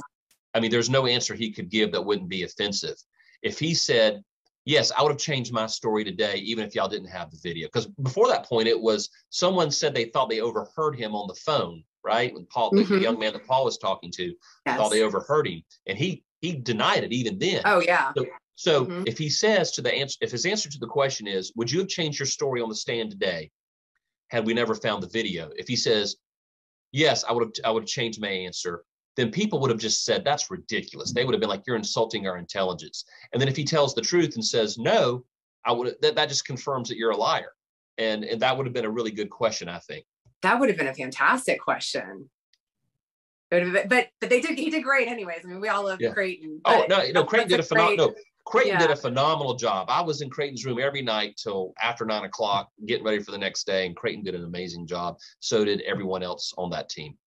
I mean, there's no answer he could give that wouldn't be offensive. If he said, yes, I would have changed my story today, even if y'all didn't have the video. Because before that point, it was someone said they thought they overheard him on the phone, right? When Paul, the young man that Paul was talking to, thought they overheard him. And he denied it even then. Oh, yeah. So if he says if his answer to the question is, would you have changed your story on the stand today had we never found the video? If he says, yes, I would have changed my answer, then people would have just said, that's ridiculous. They would have been like, you're insulting our intelligence. And then if he tells the truth and says, no, that just confirms that you're a liar. And that would have been a really good question, I think. That would have been a fantastic question. But he did great anyways. I mean, we all love Creighton. Oh, no, Creighton did a phenomenal, did a phenomenal job. I was in Creighton's room every night till after 9 o'clock, getting ready for the next day. And Creighton did an amazing job. So did everyone else on that team.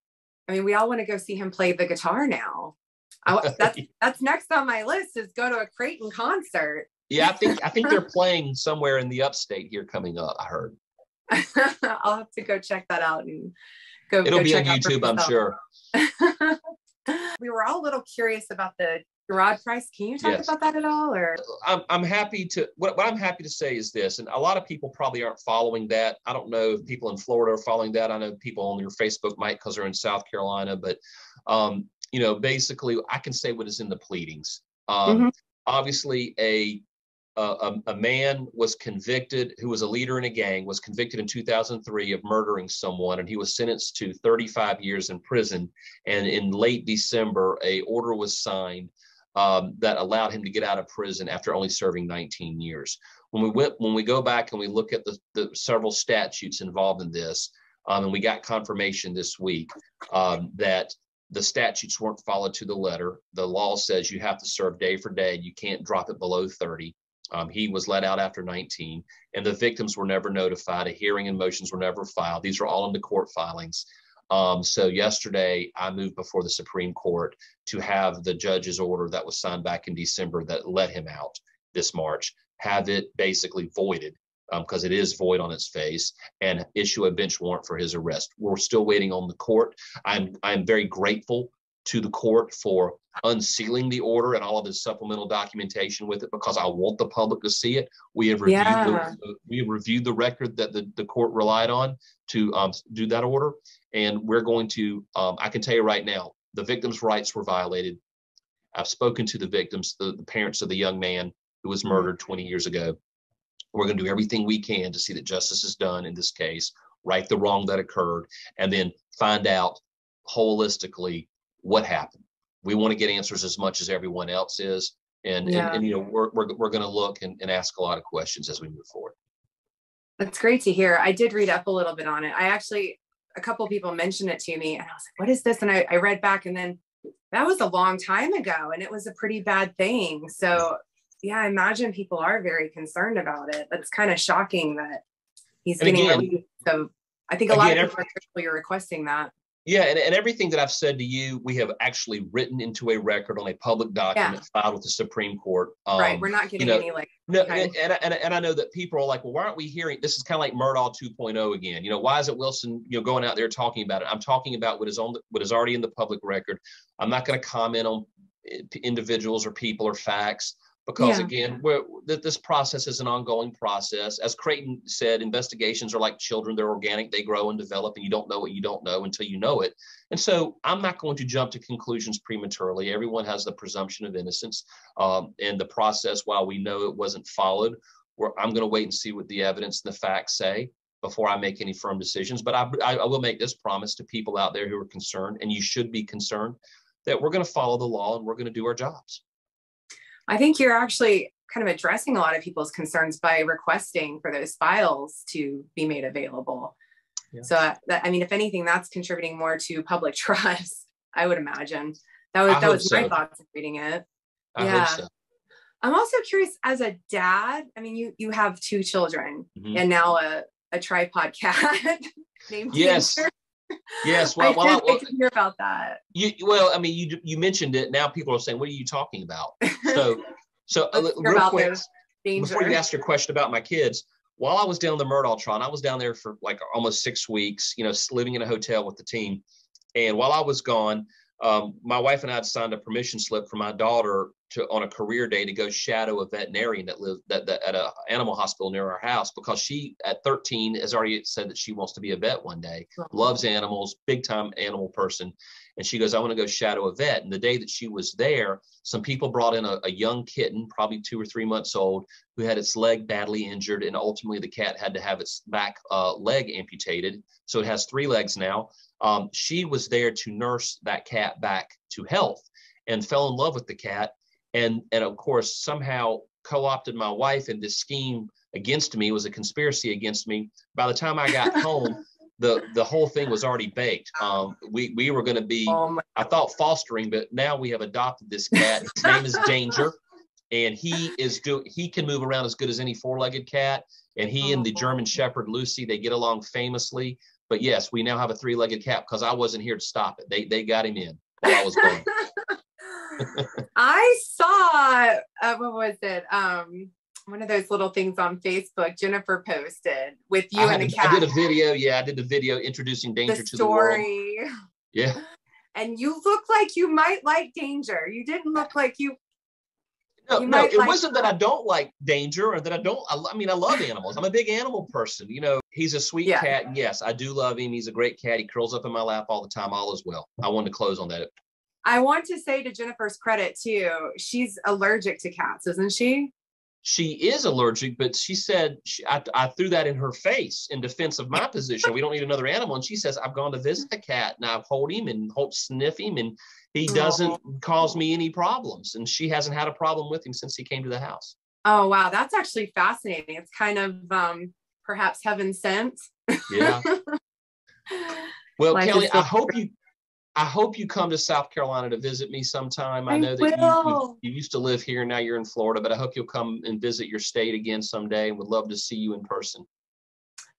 I mean, we all want to go see him play the guitar now. That's next on my list, is go to a Creighton concert. Yeah, I think they're playing somewhere in the upstate here coming up, I heard. I'll have to go check that out and go. It'll be on YouTube, I'm sure. We were all a little curious about the Jeroid Price. Can you talk about that at all? Or I'm happy to. What I'm happy to say is this, and a lot of people probably aren't following that. I don't know if people in Florida are following that. I know people on your Facebook might, because they're in South Carolina. But basically, I can say what is in the pleadings. Obviously, a man was convicted, who was a leader in a gang, was convicted in 2003 of murdering someone, and he was sentenced to 35 years in prison. And in late December, a order was signed that allowed him to get out of prison after only serving 19 years. When we go back and we look at the several statutes involved in this, and we got confirmation this week that the statutes weren't followed to the letter. The law says you have to serve day for day. You can't drop it below 30. He was let out after 19, and the victims were never notified. A hearing and motions were never filed. These are all in the court filings. So yesterday, I moved before the Supreme Court to have the judge's order that was signed back in December that let him out this March, have it basically voided, because it is void on its face, and issue a bench warrant for his arrest. We're still waiting on the court. I'm very grateful to the court for unsealing the order and all of his supplemental documentation with it, because I want the public to see it. We have reviewed the record that the court relied on to do that order, and we're going to. I can tell you right now, the victims' rights were violated. I've spoken to the victims, the parents of the young man who was murdered 20 years ago. We're going to do everything we can to see that justice is done in this case, right the wrong that occurred, and then find out holistically what happened. We want to get answers as much as everyone else is, and you know, we're going to look and ask a lot of questions as we move forward. That's great to hear. I did read up a little bit on it. A couple of people mentioned it to me, and I was like, what is this? And I read back, and then that was a long time ago, and it was a pretty bad thing. So yeah, I imagine people are very concerned about it. That's kind of shocking that he's getting released. So I think a lot of people are grateful you're requesting that. Yeah, and everything that I've said to you, we have actually written into a record on a public document filed with the Supreme Court. Right, we're not getting any like. No, and I know that people are like, well, why aren't we hearing? This is kind of like Murdaugh 2.0 again. You know, why isn't Wilson, going out there talking about it? I'm talking about what is already in the public record. I'm not going to comment on individuals or people or facts. Because again, this process is an ongoing process. As Creighton said, investigations are like children. They're organic. They grow and develop, and you don't know what you don't know until you know it. And so I'm not going to jump to conclusions prematurely. Everyone has the presumption of innocence. And the process, while we know it wasn't followed, I'm going to wait and see what the evidence and the facts say before I make any firm decisions. But I will make this promise to people out there who are concerned, and you should be concerned, that we're going to follow the law and we're going to do our jobs. I think you're actually kind of addressing a lot of people's concerns by requesting for those files to be made available. Yeah. So, I mean, if anything, that's contributing more to public trust, I would imagine. That was my thoughts of reading it. I hope so. I'm also curious, as a dad, I mean, you have 2 children and now a tripod cat named Grainger. Yes, well, I did hear about that. You mentioned it. Now people are saying, "What are you talking about?" So real quick, before you ask your question about my kids, while I was down the Murdaugh trial, I was down there for like almost 6 weeks, living in a hotel with the team. And while I was gone, my wife and I had signed a permission slip for my daughter on a career day to go shadow a veterinarian that lived at an animal hospital near our house, because she, at 13, has already said that she wants to be a vet one day, loves animals, big time animal person. And she goes, I want to go shadow a vet. And the day that she was there, some people brought in a young kitten, probably 2 or 3 months old, who had its leg badly injured. And ultimately the cat had to have its back leg amputated. So it has 3 legs now. She was there to nurse that cat back to health and fell in love with the cat. And of course, somehow co-opted my wife in this scheme against me. It was a conspiracy against me. By the time I got home, the whole thing was already baked. We were going to be, I thought, fostering, but now we have adopted this cat. His name is Danger, and he can move around as good as any 4-legged cat. And he and the German Shepherd Lucy, they get along famously. But yes, we now have a 3-legged cat because I wasn't here to stop it. They got him in while I was gone. I saw what was it? One of those little things on Facebook Jennifer posted with you and the cat. I did a video. Yeah, I did the video introducing Danger to the world. Yeah. And you look like you might like Danger. You didn't look like you. No, it wasn't that I don't like Danger or that I don't. I mean, I love animals. I'm a big animal person. He's a sweet cat. And yes, I do love him. He's a great cat. He curls up in my lap all the time. All is well. I wanted to close on that. I want to say, to Jennifer's credit too, she's allergic to cats, isn't she? she is allergic, but she said, I threw that in her face in defense of my position. We don't need another animal. And she says, I've gone to visit the cat and I've hold him and sniff him, and he doesn't cause me any problems. And she hasn't had a problem with him since he came to the house. Oh, wow. That's actually fascinating. It's kind of perhaps heaven sent. Yeah. Well, Kelly, I hope you come to South Carolina to visit me sometime. I know that you used to live here, now you're in Florida, but I hope you'll come and visit your state again someday, and would love to see you in person.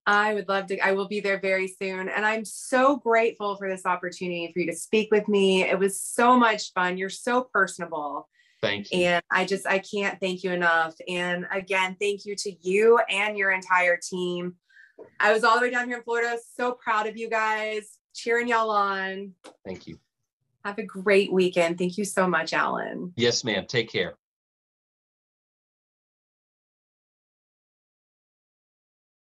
I would love to. I will be there very soon. And I'm so grateful for this opportunity for you to speak with me. It was so much fun. You're so personable. Thank you. And I can't thank you enough. And again, thank you to you and your entire team. I was all the way down here in Florida. So proud of you guys. Cheering y'all on. Thank you. Have a great weekend. Thank you so much, Alan. Yes, ma'am. Take care.